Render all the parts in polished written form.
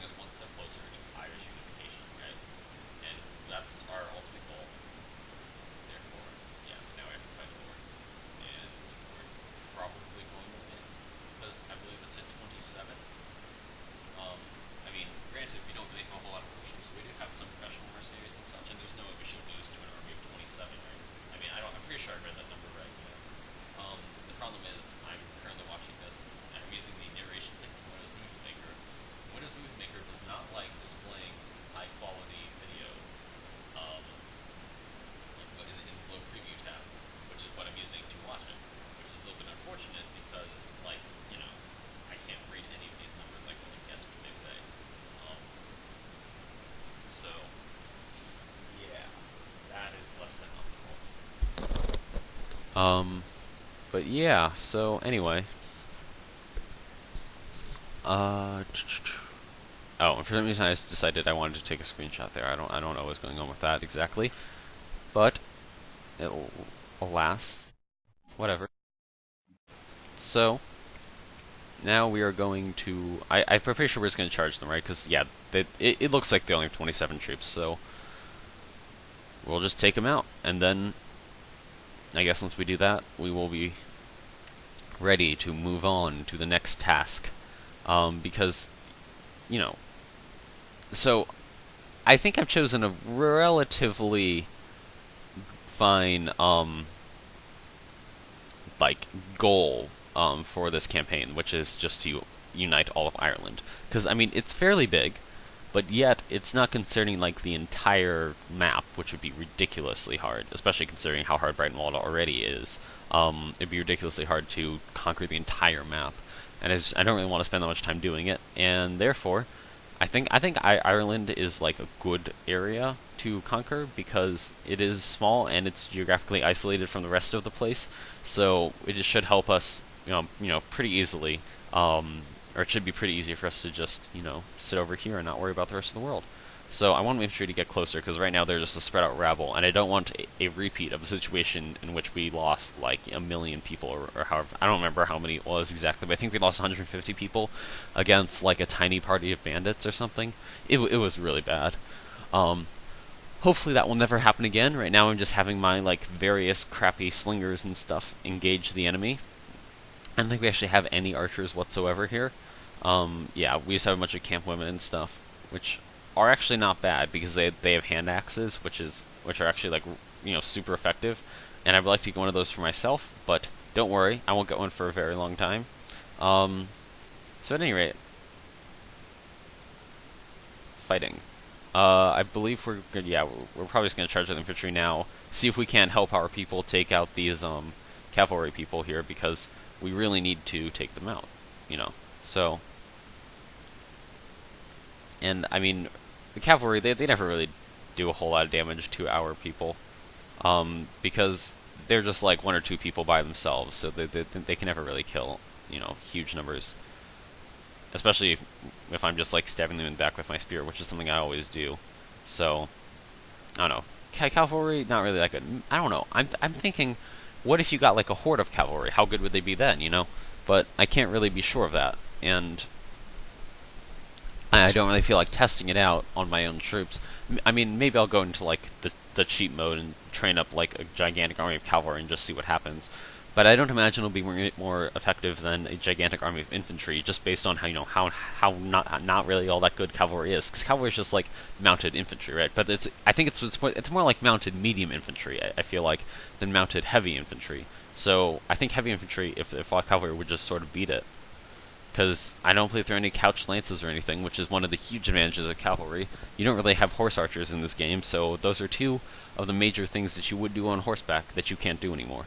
us one step closer to Irish unification, right? And that's our ultimate goal. Therefore, yeah, now we have to fight a war. And we're probably going to win, because I believe it's in 27. I mean, granted, we don't make a whole lot of potions. We do have some professional mercenaries and such, and there's no way we should lose to an army of 27, right? I mean, I'm pretty sure I read that number right, the problem is, I'm currently watching this, and I'm using the narration thing from Windows Movie Maker. Windows Movie Maker does not like displaying high quality video, um, in the low preview tab, which is what I'm using to watch it, which is a little bit unfortunate because, like, I can't read any of these numbers. I can only guess what they say. Um, so, yeah, that is less than optimal. But yeah, so anyway. Oh, and for some reason I just decided I wanted to take a screenshot there. I don't know what's going on with that exactly. But, alas, whatever. So, now we are going to... I'm pretty sure we're just going to charge them, right? Because, yeah, it looks like they only have 27 troops, so... We'll just take them out. And then, I guess once we do that, we will be ready to move on to the next task. Because, so, I think I've chosen a relatively fine, goal for this campaign, which is just to unite all of Ireland. Because, I mean, it's fairly big, but yet it's not concerning, like, the entire map, which would be ridiculously hard, especially considering how hard Brytenwalda already is. It'd be ridiculously hard to conquer the entire map, and I don't really want to spend that much time doing it, and therefore, I think Ireland is like a good area to conquer because it is small and it's geographically isolated from the rest of the place. So it just should help us, pretty easily. Or it should be pretty easy for us to just, sit over here and not worry about the rest of the world. So I want infantry to get closer because right now they're just a spread out rabble, and I don't want a repeat of the situation in which we lost like 1,000,000 people or however. I don't remember how many it was exactly, but I think we lost 150 people against like a tiny party of bandits or something. It was really bad. Hopefully that will never happen again. Right now I'm just having my like various crappy slingers and stuff engage the enemy. I don't think we actually have any archers whatsoever here. Yeah, we just have a bunch of camp women and stuff, which are actually not bad because they have hand axes, which are actually like super effective, and I would like to get one of those for myself, but don't worry, I won't get one for a very long time. So at any rate, fighting. I believe we're good. Yeah, we're probably just gonna charge with infantry now. See if we can't help our people take out these cavalry people here because we really need to take them out. So. And I mean, the cavalry they never really do a whole lot of damage to our people, because they're just like one or two people by themselves, so they can never really kill huge numbers. Especially if I'm just like stabbing them in the back with my spear, which is something I always do. So I don't know. Cavalry not really that good. I don't know. I'm thinking, what if you got like a horde of cavalry? How good would they be then? But I can't really be sure of that, and I don't really feel like testing it out on my own troops. I mean, maybe I'll go into like the cheat mode and train up like a gigantic army of cavalry and just see what happens. But I don't imagine it'll be more effective than a gigantic army of infantry, just based on how not really all that good cavalry is. Because cavalry is just like mounted infantry, right? But I think it's more like mounted medium infantry. I feel like than mounted heavy infantry. So I think heavy infantry, if all cavalry would just sort of beat it. Because I don't believe there are any couched lances or anything, which is one of the huge advantages of cavalry. You don't really have horse archers in this game, so those are two of the major things that you would do on horseback that you can't do anymore.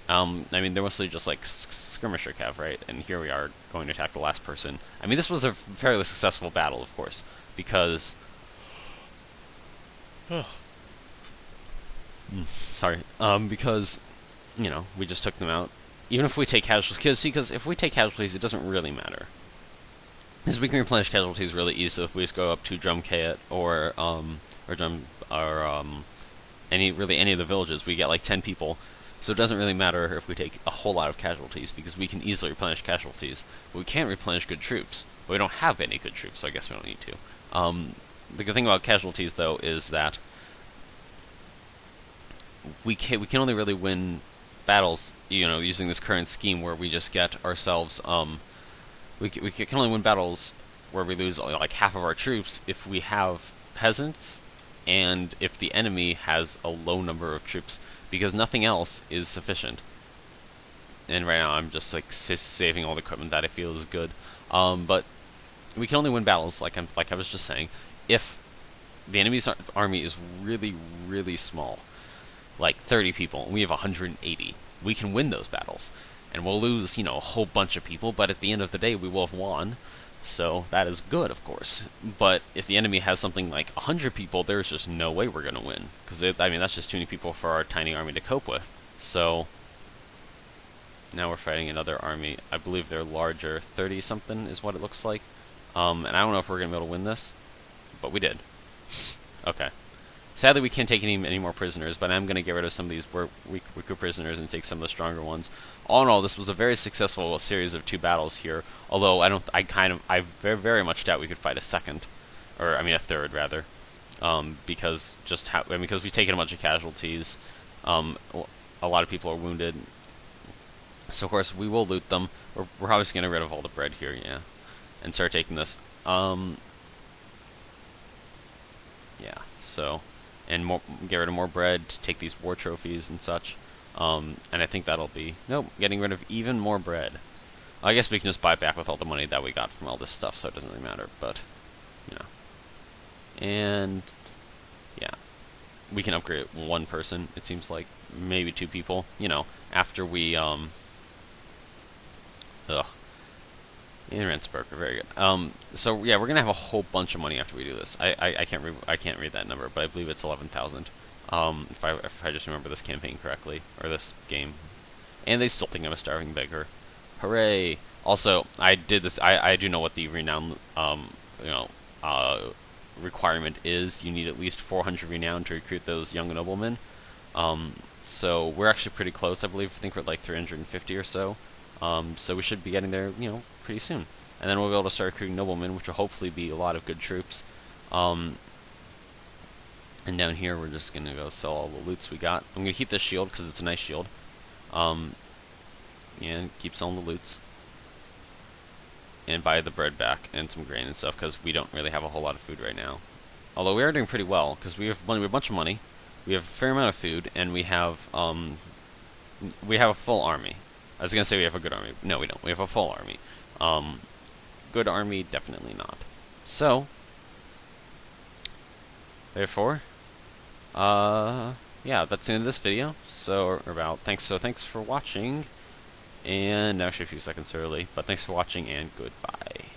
I mean, they're mostly just like skirmisher cav, right? And here we are going to attack the last person. I mean, this was a fairly successful battle, of course, because... Sorry. Because, we just took them out. Even if we take casualties, because if we take casualties, it doesn't really matter. Because we can replenish casualties really easily if we just go up to Drumcayet any of the villages. We get like 10 people, So it doesn't really matter if we take a whole lot of casualties, because we can easily replenish casualties. But we can't replenish good troops. But we don't have any good troops, so I guess we don't need to. The good thing about casualties, though, is that we can only really win battles, using this current scheme where we just get ourselves, we can only win battles where we lose like half of our troops if we have peasants and if the enemy has a low number of troops, because nothing else is sufficient. And right now I'm just like saving all the equipment that I feel is good. But we can only win battles, like I was just saying, if the enemy's army is really, really small, like 30 people, and we have 180. We can win those battles, and we'll lose, a whole bunch of people, but at the end of the day, we will have won. So that is good, of course. But if the enemy has something like 100 people, there's just no way we're going to win, because that's just too many people for our tiny army to cope with. So now we're fighting another army. I believe they're larger, 30-something is what it looks like. And I don't know if we're going to be able to win this, but we did. Okay. Sadly, we can't take any more prisoners, but I'm going to get rid of some of these weaker prisoners and take some of the stronger ones. All in all, this was a very successful series of 2 battles here. Although I very, very much doubt we could fight a second, or I mean a third rather, because because we've taken a bunch of casualties. A lot of people are wounded, so of course we will loot them. We're obviously going to get rid of all the bread here, yeah, and start taking this. Yeah, so. And get rid of more bread, take these war trophies and such. And I think that'll be... Nope, getting rid of even more bread. I guess we can just buy it back with all the money that we got from all this stuff, so it doesn't really matter, but, And, yeah. We can upgrade 1 person, it seems like. Maybe 2 people, after we, Ugh. And Rentsburger, very good. So yeah, we're gonna have a whole bunch of money after we do this. I can't read that number, but I believe it's 11,000. If I just remember this campaign correctly, or this game. And they still think I'm a starving beggar. Hooray! Also, I did this. I do know what the renown requirement is. You need at least 400 renown to recruit those young noblemen. So we're actually pretty close. I think we're at like 350 or so. So we should be getting there, pretty soon. And then we'll be able to start recruiting noblemen, which will hopefully be a lot of good troops. And down here, we're just going to go sell all the loots we got. I'm going to keep this shield, because it's a nice shield. And keep selling the loots. And buy the bread back, and some grain and stuff, because we don't really have a whole lot of food right now. Although we are doing pretty well, because we have a bunch of money, we have a fair amount of food, and we have a full army. I was going to say we have a good army. No, we don't. We have a full army. Good army, definitely not. So, therefore, yeah, that's the end of this video. Thanks for watching. And actually a few seconds early, but thanks for watching and goodbye.